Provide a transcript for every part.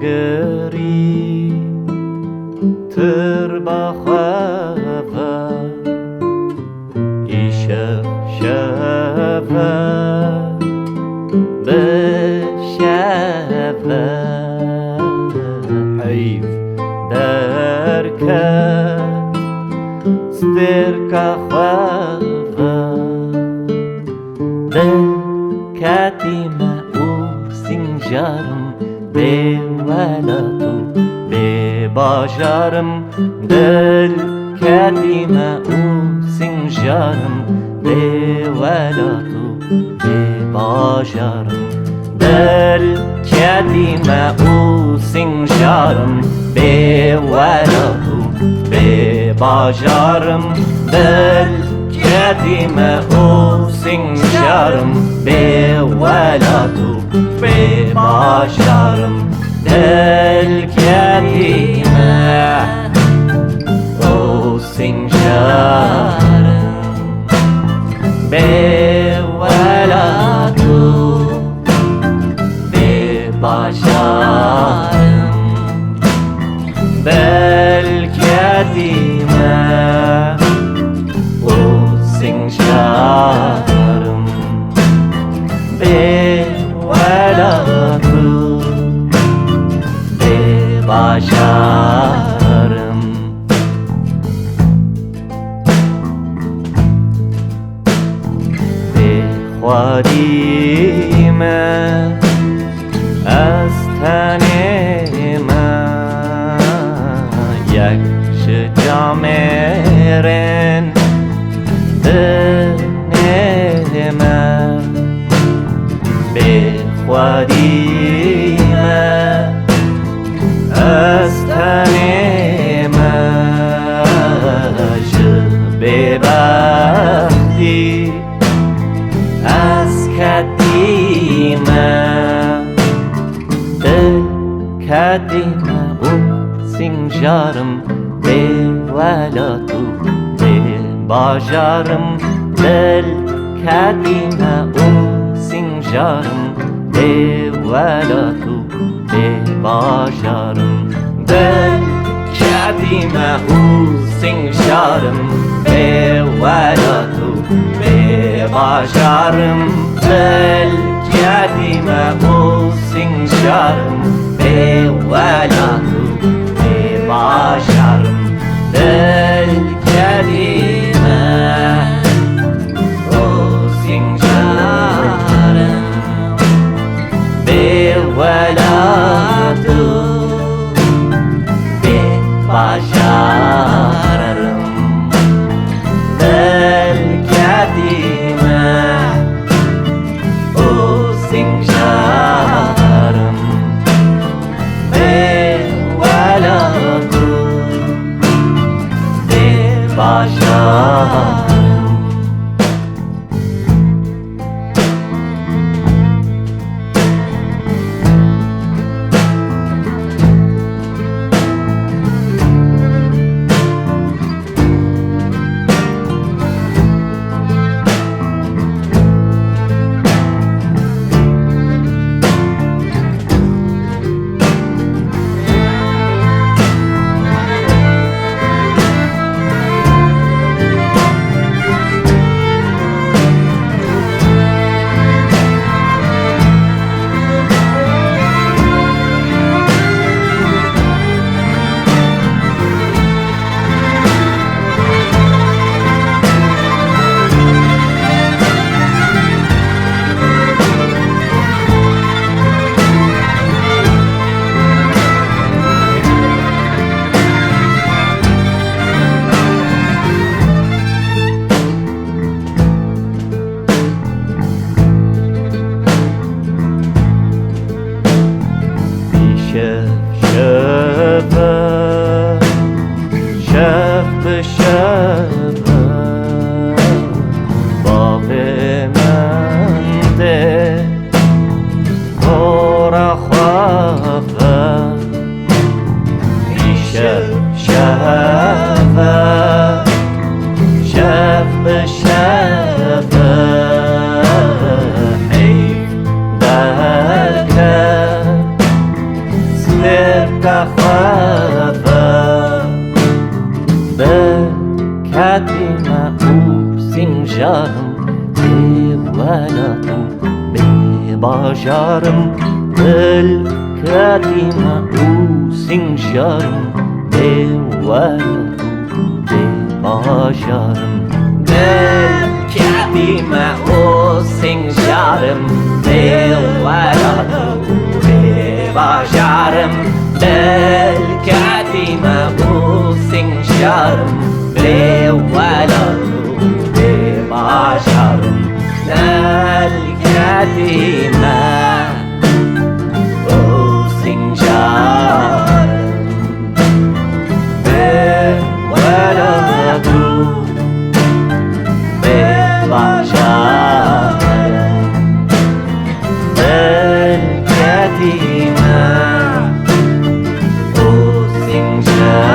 دگری تر بخواه ایشه شوه بشوه حیف درکه سترکه خواه دل کتیمه او سینجارم به ولاتو به باجارم دل کتیمه او سینجارم به ولاتو به باجارم دل کتیمه او سینجارم به ولاتو به باجارم دل کتیمه او سینجارم به ولاتو به باجارم دل کتیمه او سینجارم به ولاتو به باجارم دل کتیمه او سینجارم به ولاتو به باجارم به خودیمه از تن من یک شجامرن دنم به خودیمه از تن من به بختی از کتیمه دل کتیمه او سینجارم به ولاتو به باجارم دل کتیمه او سینجارم به ولاتو به باجارم دل کتیمه او سینجارم به ولاتو به باجارم دل کتیمه او سینجارم به ولاتو به باجارم دل کتیمه او سینجارم به ولاتو به باجارم دل کتیمه او سینجارم به ولاتو به باجارم ولدو بباجرم بالكتيمة وسنجرم بولدو بباجرم بالكتيمة وسنجرم بولدو بباجرم بالكتيمة وسنجرم بولدو بباجرم الكتيمة وسنجرم بولدو بباجرم الكتيمة وسنجرم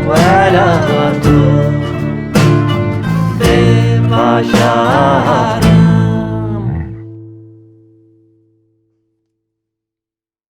بولدو بباجرم